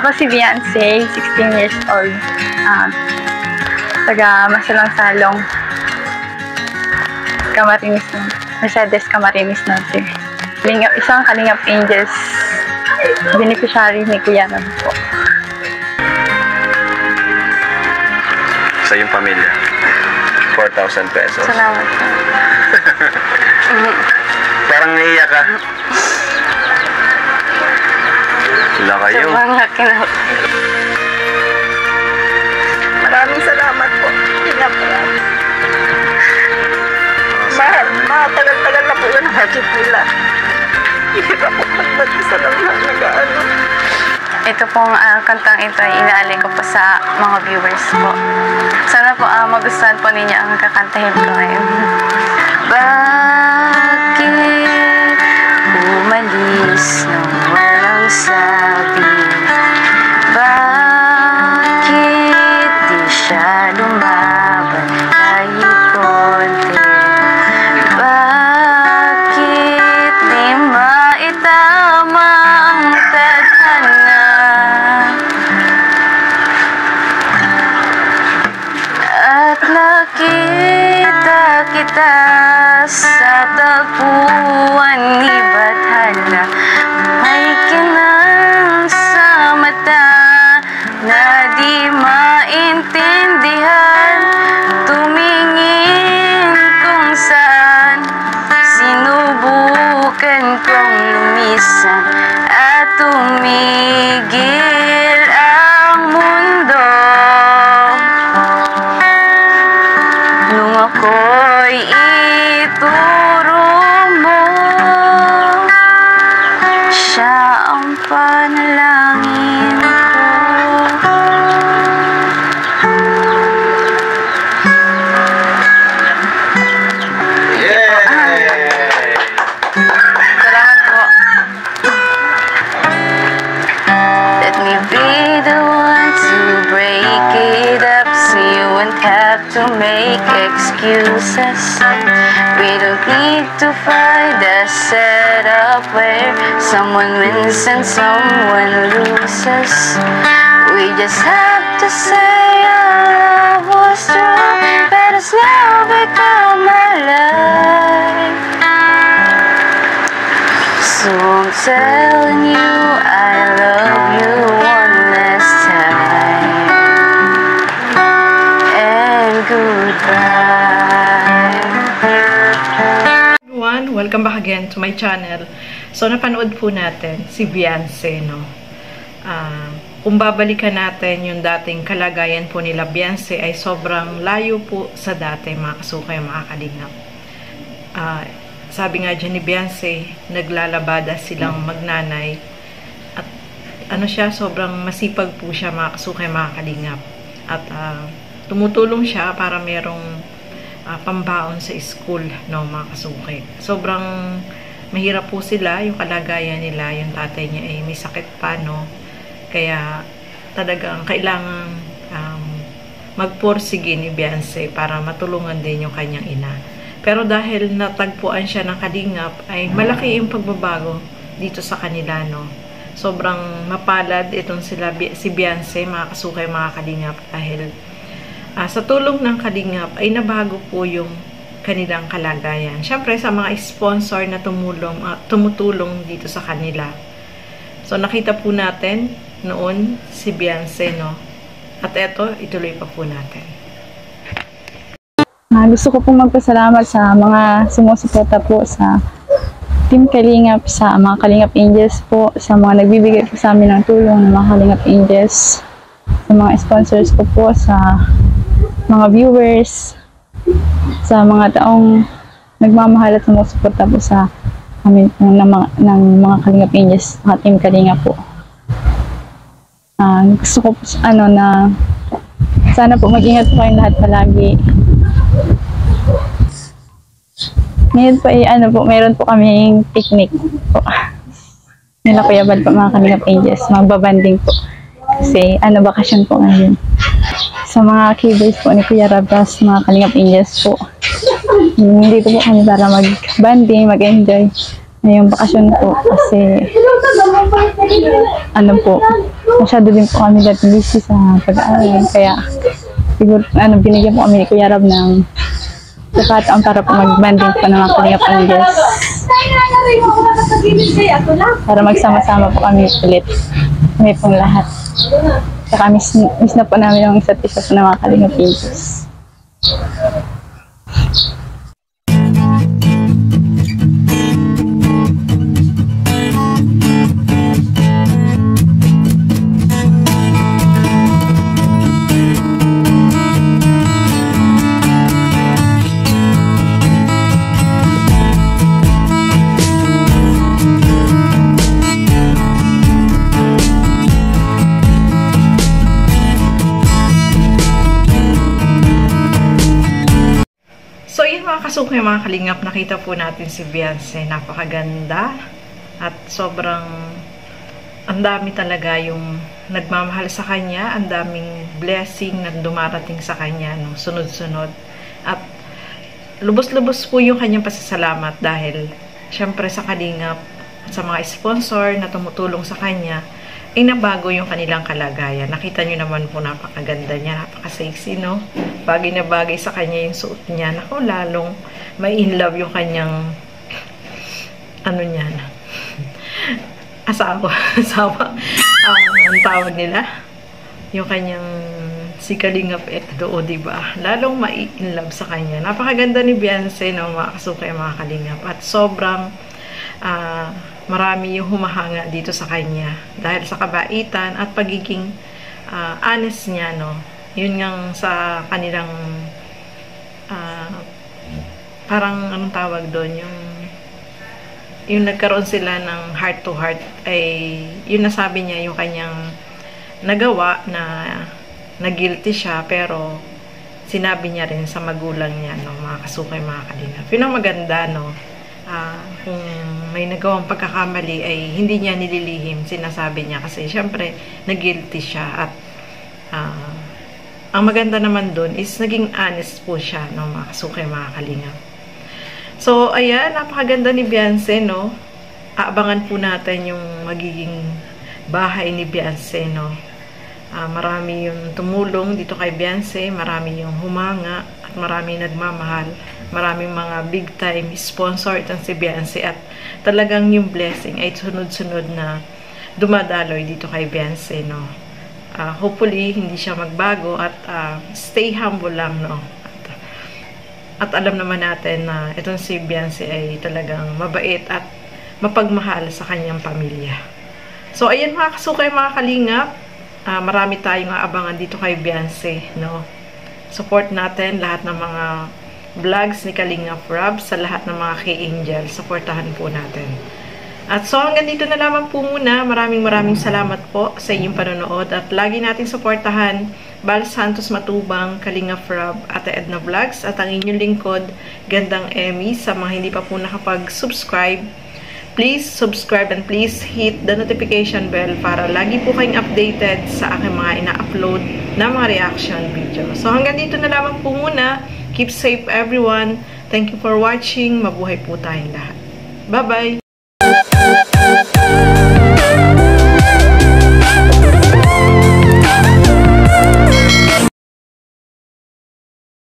Ako si Beyonce, 16 years old. Taga Masalang Salong, Camarines, Mercedes, Camarines Norte. Isang Kalingap Angels, beneficiary ni Kuya Ram po. Sa iyong pamilya, 4,000 pesos. Salamat po. Parang naiyak ka. Wala kayo. Sa mga kinap. Maraming salamat po. Matagal-tagal na po yun ang hagit nila. Hindi pa po mag-isa lang na nag-ano. Ito pong kantang ito ay inaalay ko po sa mga viewers po. Sana po magustuhan po ninyo ang kakantahin ko ngayon. Bakit umalis nang walang sabi? Bakit di siya lumaban kahit konti? Bakit di maitama ang tadhana? At nakita kita sa tagpuan ni Bathana. May kinang sa mata na di maintindihan. Tumingin kung saan sinubukan kong lumisan at tumigil ang mundo. Nung ako'y ituro mo, siya ang panalangin ko. Salamat po. Let me be the one to break it up so you won't have to make excuses. We don't need to find a setup where someone wins and someone loses. We just have to say our love was true, but it's now become alive. So I'm telling you I love you one last time, and goodbye. Everyone, welcome back again to my channel. So napanood po natin si Beyonce, no? Kung babalikan natin yung dating kalagayan po nila, Beyonce ay sobrang layo po sa dati, mga kasukay, mga kalingap. Sabi nga dyan ni Beyonce, naglalabada silang magnanay. At ano siya, sobrang masipag po siya, mga kasukay, mga kalingap. At tumutulong siya para merong pambaon sa school, no, mga kasukay. Sobrang mahirap po sila, yung kalagayan nila, yung tatay niya ay may sakit pa, no. Kaya talagang kailangan magpursige ni Beyonce para matulungan din yung kanyang ina. Pero dahil natagpuan siya ng kalingap, ay malaki yung pagbabago dito sa kanila, no. Sobrang mapalad itong si Beyonce, mga kasukay, mga kalingap, dahil sa tulong ng kalingap ay nabago po yung kanilang kalagayan. Siyempre sa mga sponsor na tumutulong dito sa kanila. So nakita po natin noon si Beyonce, no. At eto, ituloy pa po natin. Gusto ko pong magpasalamat sa mga sumusuporta po sa Team Kalingap, sa mga Kalingap Angels po, sa mga nagbibigay po sa amin ng tulong ng mga Kalingap Angels, sa mga sponsors ko po, sa mga viewers, sa mga taong nagmamahal at sumusuporta po sa amin po ng mga Kalingap Angels, mga Team Kalingap po. Gusto ko po, na sana po mag-ingat po kayong lahat palagi. Ngayon po meron po kaming picnic po. Nila Kuya Bal po, mga Kalingap Angels, magbabanding po. Kasi bakasyon po ngayon. Sa mga keyboards po ni Kuya Rabas, mga Kalingap Angels po. Dito po kami para mag-banding, mag-enjoy. Ngayong bakasyon po kasi po, masyado din po kami dati busy sa pag-aaral. Kaya siguro binigyan po kami ni Kuya Rob ng pagkataon para po mag-banding po ng mga Kalingap Angels. Para magsama-sama po kami ulit. Kami pong lahat. Saka miss na po namin ang isa't isa po ng mga Kalingap Angels. So, yun mga kasukay, mga Kalingap, nakita po natin si Beyonce. Napakaganda at sobrang ang dami talaga yung nagmamahal sa kanya. Ang daming blessing na dumarating sa kanya no, sunod-sunod. At lubos-lubos po yung kanyang pasasalamat dahil syempre sa Kalingap at sa mga sponsor na tumutulong sa kanya ay nabago yung kanilang kalagayan. Nakita nyo naman po, napakaganda niya, napaka-sexy, no? Bagay na bagay sa kanya yung suot niya. Naku, lalong may in love yung kanyang ano niyan. Asawa. Ang tawag nila. Yung kanyang si Kalingap Edo, diba? Lalong mai in love sa kanya. Napakaganda ni Beyonce, no? Mga kasukay, mga Kalingap. At sobrang marami yung humahanga dito sa kanya dahil sa kabaitan at pagiging honest niya, no? Yun ngang sa kanilang parang anong tawag doon, yung nagkaroon sila ng heart to heart ay yun nasabi niya yung kanyang nagawa na guilty siya pero sinabi niya rin sa magulang niya, no? Mga kasukay, mga Kalingap. Yun ang maganda, no? Kung may nagawang pagkakamali ay hindi niya nililihim, sinasabi niya kasi syempre nag-guilty siya at ang maganda naman doon is naging honest po siya, no, mga kasukay, mga Kalingap. So ayan, napakaganda ni Beyonce, no? Aabangan po natin yung magiging bahay ni Beyonce, no? Marami yung tumulong dito kay Beyonce, marami yung humanga at marami nagmamahal. Maraming mga big time sponsor itong si Beyonce at talagang yung blessing ay sunod-sunod na dumadaloy dito kay Beyonce, no? Hopefully hindi siya magbago at stay humble lang, no? At alam naman natin na itong si Beyonce ay talagang mabait at mapagmahal sa kanyang pamilya. So ayan mga kasukay, mga Kalingap, marami tayong aabangan dito kay Beyonce, no? Support natin lahat ng mga vlogs ni Kalingap Rob sa lahat ng mga K-Angel. Supportahan po natin. At so hanggang dito na lamang po muna. Maraming salamat po sa inyong panonood at lagi nating supportahan Bal Santos Matubang, Kalingap Rob, Ate Edna Vlogs at ang inyong lingkod, Gandang Emmy. Sa mga hindi pa po nakapag-subscribe, please subscribe and please hit the notification bell para lagi po kayong updated sa aking mga ina-upload na mga reaction video. So hanggang dito na lamang po muna. Keep safe everyone. Thank you for watching. Mabuhay po tayong lahat. Bye-bye!